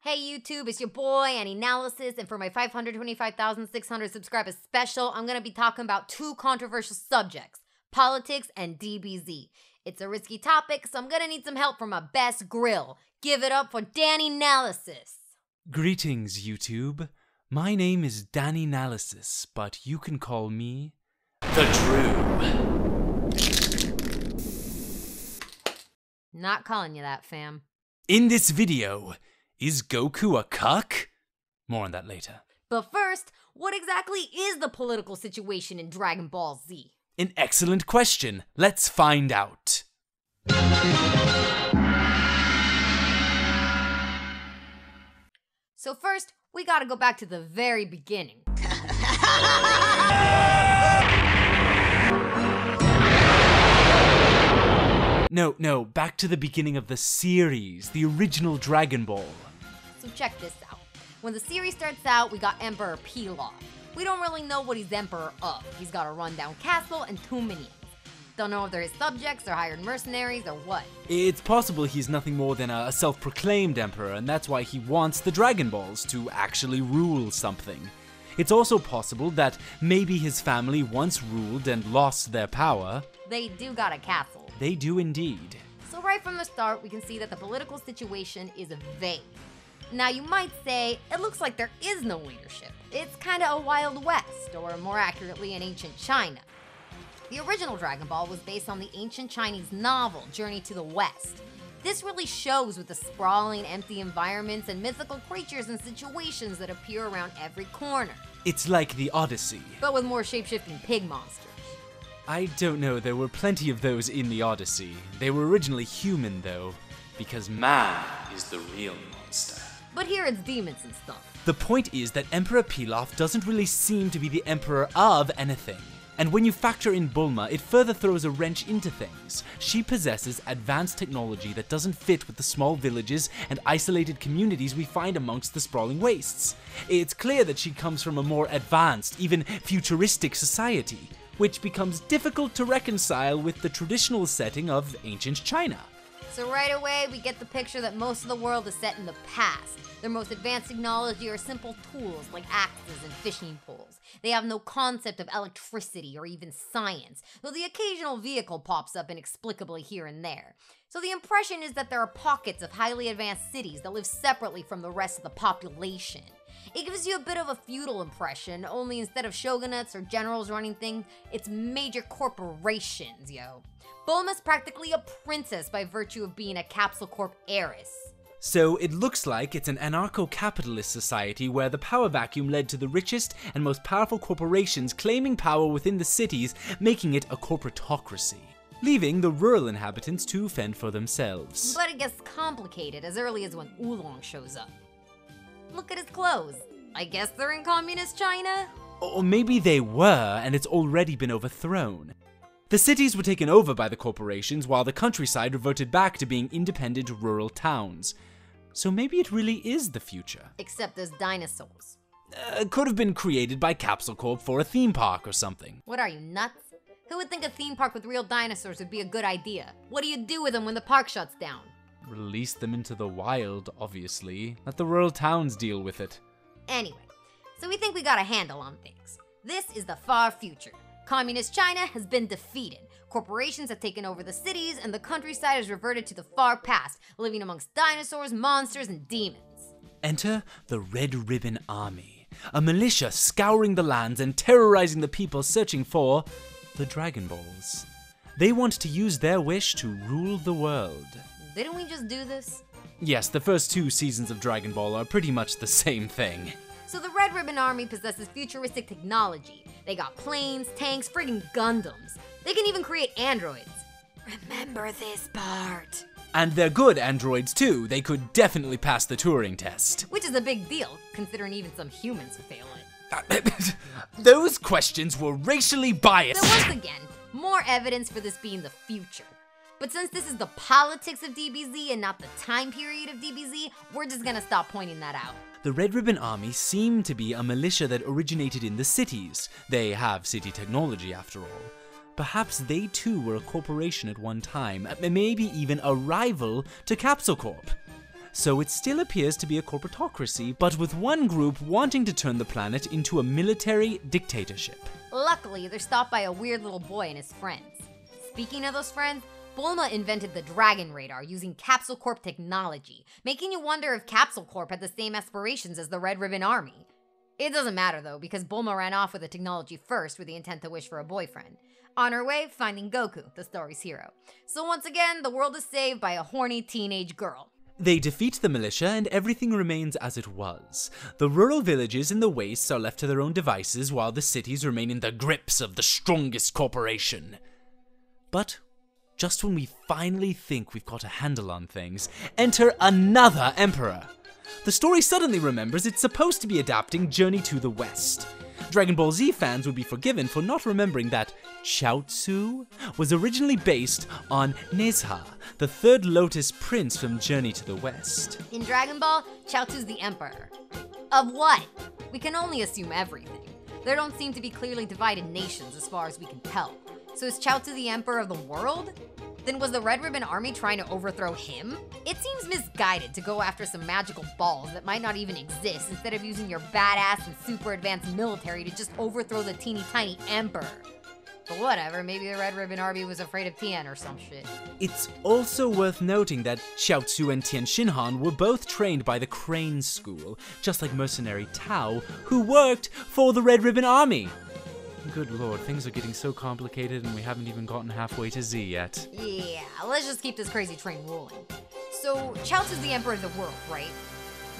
Hey YouTube, it's your boy Analysis, and for my 525,600 subscribers special, I'm gonna be talking about two controversial subjects, politics and DBZ. It's a risky topic, so I'm gonna need some help from my best grill. Give it up for Analysis. Greetings, YouTube. My name is Analysis, but you can call me The Drew. Not calling you that, fam. In this video, is Goku a cuck? More on that later. But first, what exactly is the political situation in Dragon Ball Z? An excellent question. Let's find out. So first, we gotta go back to the very beginning. No, back to the beginning of the series, the original Dragon Ball. So check this out. When the series starts out, we got Emperor Pilaf. We don't really know what he's emperor of. He's got a rundown castle and 2 minions. Don't know if they're his subjects or hired mercenaries or what. It's possible he's nothing more than a self-proclaimed emperor, and that's why he wants the Dragon Balls to actually rule something. It's also possible that maybe his family once ruled and lost their power. They do got a castle. They do indeed. So right from the start, we can see that the political situation is vague. Now you might say, it looks like there is no leadership. It's kinda a Wild West, or more accurately, an ancient China. The original Dragon Ball was based on the ancient Chinese novel, Journey to the West. This really shows with the sprawling, empty environments and mythical creatures and situations that appear around every corner. It's like the Odyssey. But with more shape-shifting pig monsters. I don't know, there were plenty of those in the Odyssey. They were originally human, though, because man is the real monster. But here it's demons and stuff. The point is that Emperor Pilaf doesn't really seem to be the emperor of anything. And when you factor in Bulma, it further throws a wrench into things. She possesses advanced technology that doesn't fit with the small villages and isolated communities we find amongst the sprawling wastes. It's clear that she comes from a more advanced, even futuristic society, which becomes difficult to reconcile with the traditional setting of ancient China. So right away, we get the picture that most of the world is set in the past. Their most advanced technology are simple tools like axes and fishing poles. They have no concept of electricity or even science, though the occasional vehicle pops up inexplicably here and there. So the impression is that there are pockets of highly advanced cities that live separately from the rest of the population. It gives you a bit of a feudal impression, only instead of shogunates or generals running things, it's major corporations, yo. Bulma's practically a princess by virtue of being a Capsule Corp heiress. So it looks like it's an anarcho-capitalist society where the power vacuum led to the richest and most powerful corporations claiming power within the cities, making it a corporatocracy, leaving the rural inhabitants to fend for themselves. But it gets complicated as early as when Oolong shows up. Look at his clothes. I guess they're in communist China? Or maybe they were, and it's already been overthrown. The cities were taken over by the corporations while the countryside reverted back to being independent rural towns. So maybe it really is the future. Except there's dinosaurs. Could have been created by Capsule Corp for a theme park or something. What are you, nuts? Who would think a theme park with real dinosaurs would be a good idea? What do you do with them when the park shuts down? Release them into the wild, obviously. Let the rural towns deal with it. Anyway, so we think we got a handle on things. This is the far future. Communist China has been defeated. Corporations have taken over the cities, and the countryside has reverted to the far past, living amongst dinosaurs, monsters, and demons. Enter the Red Ribbon Army, a militia scouring the lands and terrorizing the people searching for the Dragon Balls. They want to use their wish to rule the world. Didn't we just do this? Yes, the first 2 seasons of Dragon Ball are pretty much the same thing. So the Red Ribbon Army possesses futuristic technology. They got planes, tanks, friggin' Gundams. They can even create androids. Remember this part. And they're good androids too. They could definitely pass the Turing test. Which is a big deal, considering even some humans fail it. Those questions were racially biased. So once again, more evidence for this being the future. But since this is the politics of DBZ and not the time period of DBZ, we're just gonna stop pointing that out. The Red Ribbon Army seem to be a militia that originated in the cities. They have city technology after all. Perhaps they too were a corporation at one time, maybe even a rival to Capsule Corp. So it still appears to be a corporatocracy, but with one group wanting to turn the planet into a military dictatorship. Luckily, they're stopped by a weird little boy and his friends. Speaking of those friends, Bulma invented the Dragon Radar using Capsule Corp technology, making you wonder if Capsule Corp had the same aspirations as the Red Ribbon Army. It doesn't matter though, because Bulma ran off with the technology first with the intent to wish for a boyfriend. On her way, finding Goku, the story's hero. So once again, the world is saved by a horny teenage girl. They defeat the militia and everything remains as it was. The rural villages in the wastes are left to their own devices while the cities remain in the grips of the strongest corporation. But just when we finally think we've got a handle on things, enter another emperor. The story suddenly remembers it's supposed to be adapting Journey to the West. Dragon Ball Z fans would be forgiven for not remembering that Chaozu was originally based on Nezha, the third Lotus Prince from Journey to the West. In Dragon Ball, Chaozu's the emperor. Of what? We can only assume everything. There don't seem to be clearly divided nations as far as we can tell. So is Chaozu the emperor of the world? Then was the Red Ribbon Army trying to overthrow him? It seems misguided to go after some magical balls that might not even exist instead of using your badass and super advanced military to just overthrow the teeny tiny emperor. But whatever, maybe the Red Ribbon Army was afraid of Tien or some shit. It's also worth noting that Chaozu and Tien Shinhan were both trained by the Crane School, just like mercenary Tao, who worked for the Red Ribbon Army. Good lord, things are getting so complicated and we haven't even gotten halfway to Z yet. Yeah, let's just keep this crazy train rolling. So, Chaozu's the emperor of the world, right?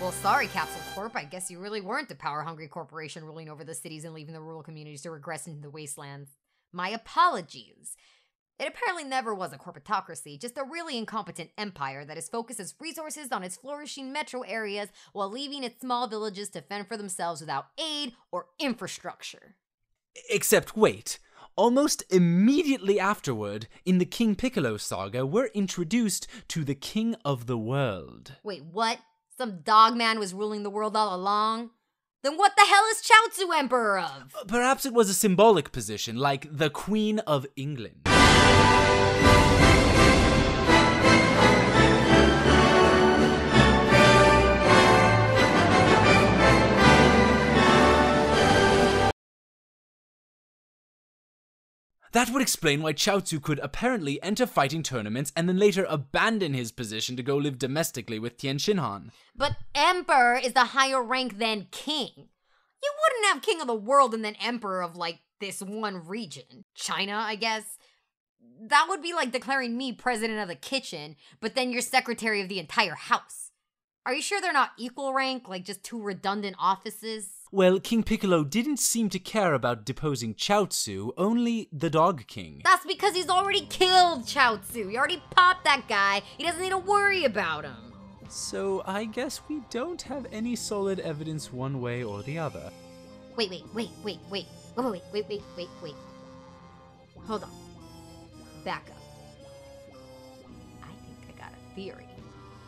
Well, sorry, Capsule Corp, I guess you really weren't the power-hungry corporation ruling over the cities and leaving the rural communities to regress into the wastelands. My apologies. It apparently never was a corporatocracy, just a really incompetent empire that has focused its resources on its flourishing metro areas while leaving its small villages to fend for themselves without aid or infrastructure. Except wait, almost immediately afterward, in the King Piccolo saga, we're introduced to the King of the World. Wait, what? Some dog man was ruling the world all along? Then what the hell is Chaozu emperor of? Perhaps it was a symbolic position, like the Queen of England. That would explain why Chaozu could apparently enter fighting tournaments and then later abandon his position to go live domestically with Tien Shinhan. But emperor is the higher rank than king. You wouldn't have king of the world and then emperor of, like, this one region. China, I guess? That would be like declaring me president of the kitchen, but then you're secretary of the entire house. Are you sure they're not equal rank, like just two redundant offices? Well, King Piccolo didn't seem to care about deposing Chaozu, only the Dog King. That's because he's already killed Chaozu. He already popped that guy. He doesn't need to worry about him. So I guess we don't have any solid evidence one way or the other. Wait. Hold on. Back up. I think I got a theory.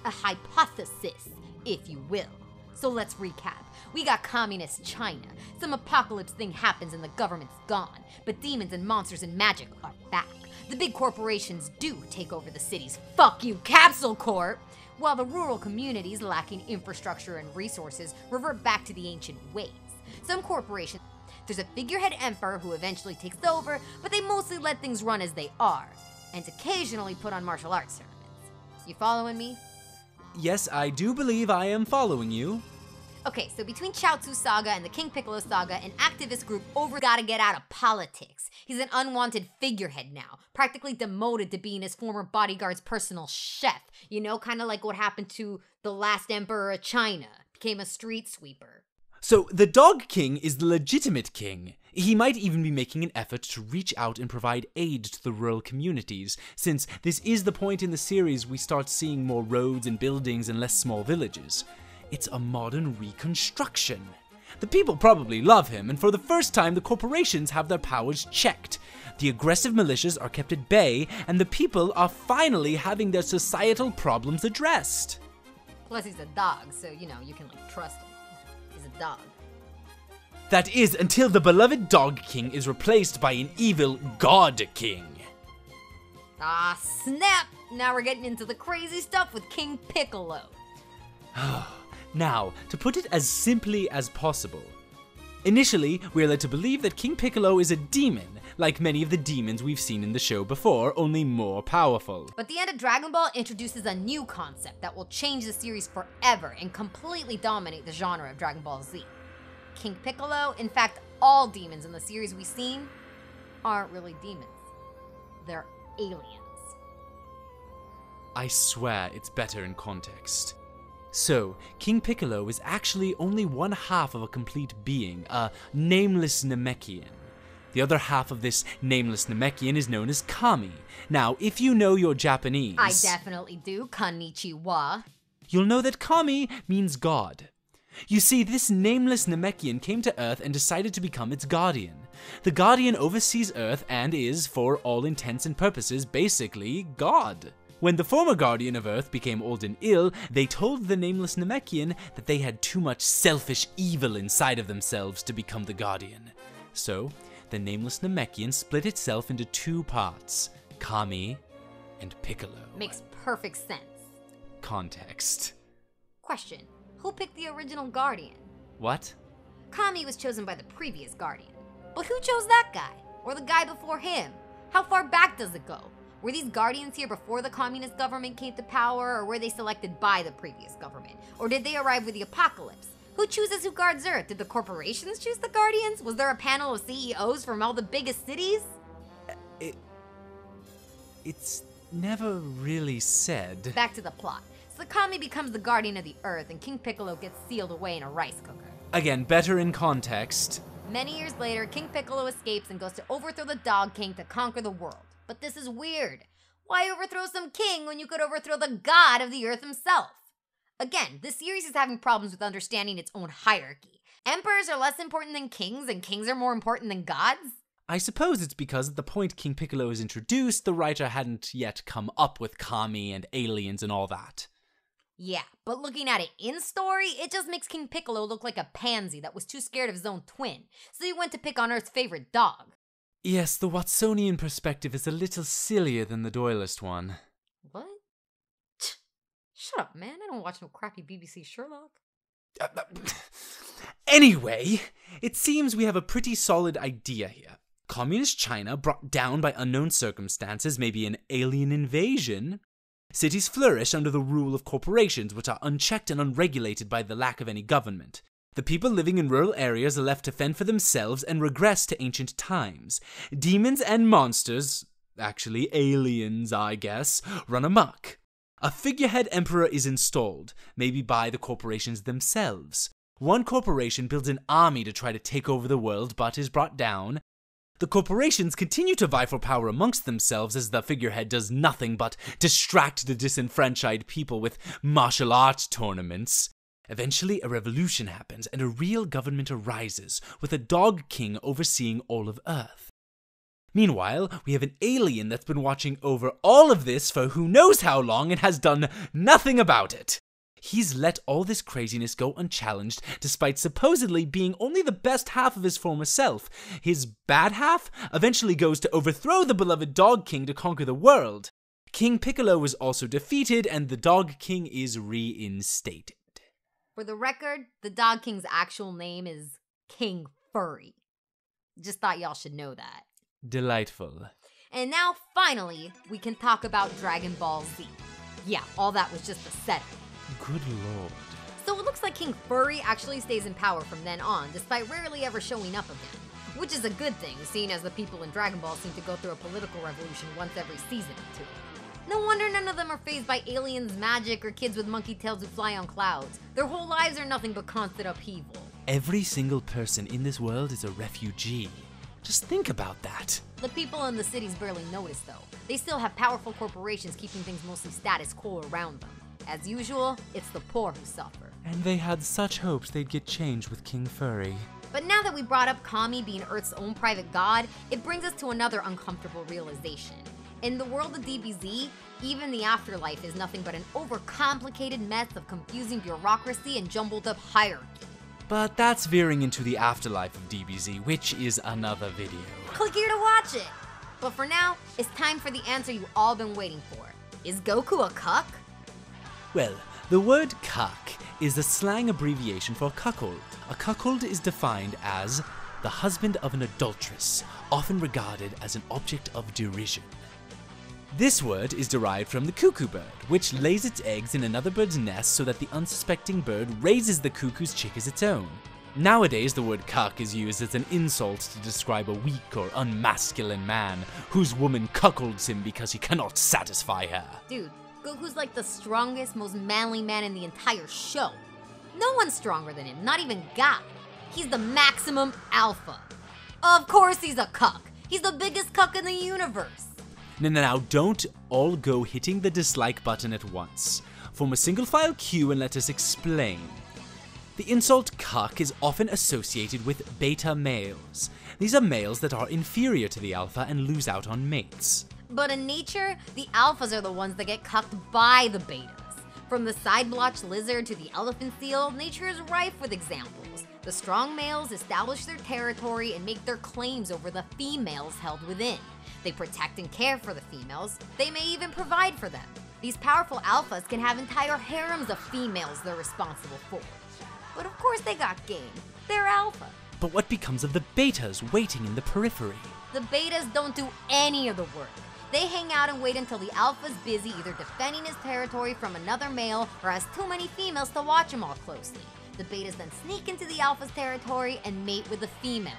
A hypothesis, if you will. So let's recap. We got communist China. Some apocalypse thing happens and the government's gone. But demons and monsters and magic are back. The big corporations do take over the cities. Fuck you, Capsule Corp! While the rural communities lacking infrastructure and resources revert back to the ancient ways. Some corporations, there's a figurehead emperor who eventually takes over, but they mostly let things run as they are, and occasionally put on martial arts tournaments. You following me? Yes, I do believe I am following you. Okay, so between Chaozu Saga and the King Piccolo Saga, an activist group gotta get out of politics. He's an unwanted figurehead now, practically demoted to being his former bodyguard's personal chef. You know, kind of like what happened to the last emperor of China. Became a street sweeper. So the Dog King is the legitimate king. He might even be making an effort to reach out and provide aid to the rural communities, since this is the point in the series we start seeing more roads and buildings and less small villages. It's a modern reconstruction. The people probably love him, and for the first time the corporations have their powers checked. The aggressive militias are kept at bay, and the people are finally having their societal problems addressed. Plus he's a dog, so you know, you can like trust him. He's a dog. That is, until the beloved Dog King is replaced by an evil God King. Ah, snap! Now we're getting into the crazy stuff with King Piccolo. Now, to put it as simply as possible. Initially, we are led to believe that King Piccolo is a demon, like many of the demons we've seen in the show before, only more powerful. But the end of Dragon Ball introduces a new concept that will change the series forever and completely dominate the genre of Dragon Ball Z. King Piccolo, in fact, all demons in the series we've seen, aren't really demons. They're aliens. I swear it's better in context. So, King Piccolo is actually only one half of a complete being, a nameless Namekian. The other half of this nameless Namekian is known as Kami. Now, if you know your Japanese... I definitely do, konnichiwa. You'll know that Kami means God. You see, this nameless Namekian came to Earth and decided to become its guardian. The guardian oversees Earth and is, for all intents and purposes, basically God. When the former guardian of Earth became old and ill, they told the nameless Namekian that they had too much selfish evil inside of themselves to become the guardian. So, the nameless Namekian split itself into two parts, Kami and Piccolo. Makes perfect sense. Context. Question, who picked the original guardian? What? Kami was chosen by the previous guardian. But who chose that guy? Or the guy before him? How far back does it go? Were these guardians here before the communist government came to power, or were they selected by the previous government? Or did they arrive with the apocalypse? Who chooses who guards Earth? Did the corporations choose the guardians? Was there a panel of CEOs from all the biggest cities? It's never really said. Back to the plot. So Kami becomes the guardian of the Earth, and King Piccolo gets sealed away in a rice cooker. Again, better in context. Many years later, King Piccolo escapes and goes to overthrow the Dog King to conquer the world. But this is weird. Why overthrow some king when you could overthrow the god of the Earth himself? Again, this series is having problems with understanding its own hierarchy. Emperors are less important than kings, and kings are more important than gods? I suppose it's because at the point King Piccolo is introduced, the writer hadn't yet come up with Kami and aliens and all that. Yeah, but looking at it in story, it just makes King Piccolo look like a pansy that was too scared of his own twin, so he went to pick on Earth's favorite dog. Yes, the Watsonian perspective is a little sillier than the Doylist one. What? Shut up, man. I don't watch no crappy BBC Sherlock. Anyway, it seems we have a pretty solid idea here. Communist China brought down by unknown circumstances, maybe an alien invasion. Cities flourish under the rule of corporations, which are unchecked and unregulated by the lack of any government. The people living in rural areas are left to fend for themselves and regress to ancient times. Demons and monsters, actually aliens I guess, run amok. A figurehead emperor is installed, maybe by the corporations themselves. One corporation builds an army to try to take over the world but is brought down. The corporations continue to vie for power amongst themselves as the figurehead does nothing but distract the disenfranchised people with martial arts tournaments. Eventually, a revolution happens and a real government arises, with a dog king overseeing all of Earth. Meanwhile, we have an alien that's been watching over all of this for who knows how long and has done nothing about it. He's let all this craziness go unchallenged, despite supposedly being only the best half of his former self. His bad half eventually goes to overthrow the beloved Dog King to conquer the world. King Piccolo is also defeated, and the Dog King is reinstated. For the record, the Dog King's actual name is King Furry. Just thought y'all should know that. Delightful. And now, finally, we can talk about Dragon Ball Z. Yeah, all that was just a setup. Good lord. So it looks like King Furry actually stays in power from then on, despite rarely ever showing up again. Which is a good thing, seeing as the people in Dragon Ball seem to go through a political revolution once every season or two. No wonder none of them are fazed by aliens, magic, or kids with monkey tails who fly on clouds. Their whole lives are nothing but constant upheaval. Every single person in this world is a refugee. Just think about that. The people in the cities barely notice, though. They still have powerful corporations keeping things mostly status quo around them. As usual, it's the poor who suffer. And they had such hopes they'd get changed with King Furry. But now that we brought up Kami being Earth's own private god, it brings us to another uncomfortable realization. In the world of DBZ, even the afterlife is nothing but an overcomplicated mess of confusing bureaucracy and jumbled up hierarchy. But that's veering into the afterlife of DBZ, which is another video. Click here to watch it! But for now, it's time for the answer you all been waiting for. Is Goku a cuck? Well, the word cuck is a slang abbreviation for cuckold. A cuckold is defined as the husband of an adulteress, often regarded as an object of derision. This word is derived from the cuckoo bird, which lays its eggs in another bird's nest so that the unsuspecting bird raises the cuckoo's chick as its own. Nowadays, the word cuck is used as an insult to describe a weak or unmasculine man whose woman cuckolds him because he cannot satisfy her. Dude, Goku's like the strongest, most manly man in the entire show. No one's stronger than him, not even God. He's the maximum alpha. Of course he's a cuck. He's the biggest cuck in the universe. Now, don't all go hitting the dislike button at once. Form a single file queue and let us explain. The insult cuck is often associated with beta males. These are males that are inferior to the alpha and lose out on mates. But in nature, the alphas are the ones that get cucked by the betas. From the side-blotched lizard to the elephant seal, nature is rife with examples. The strong males establish their territory and make their claims over the females held within. They protect and care for the females. They may even provide for them. These powerful alphas can have entire harems of females they're responsible for. But of course they got game. They're alpha. But what becomes of the betas waiting in the periphery? The betas don't do any of the work. They hang out and wait until the alpha's busy either defending his territory from another male or has too many females to watch him all closely. The betas then sneak into the alpha's territory and mate with the females.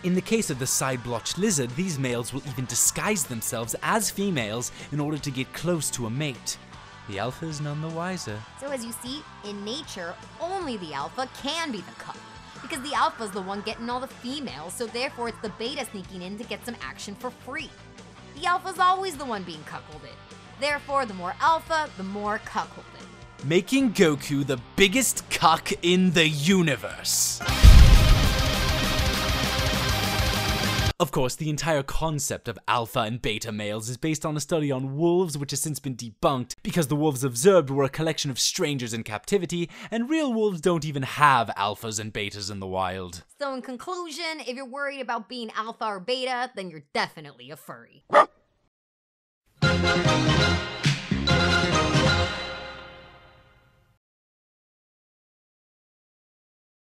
In the case of the side-blotched lizard, these males will even disguise themselves as females in order to get close to a mate. The alpha is none the wiser. So as you see, in nature, only the alpha can be the cuck. Because the alpha's the one getting all the females, so therefore it's the beta sneaking in to get some action for free. The alpha's always the one being cuckolded. Therefore, the more alpha, the more cuckolded. Making Goku the biggest cuck in the universe. Of course, the entire concept of alpha and beta males is based on a study on wolves which has since been debunked because the wolves observed were a collection of strangers in captivity, and real wolves don't even have alphas and betas in the wild. So in conclusion, if you're worried about being alpha or beta, then you're definitely a furry.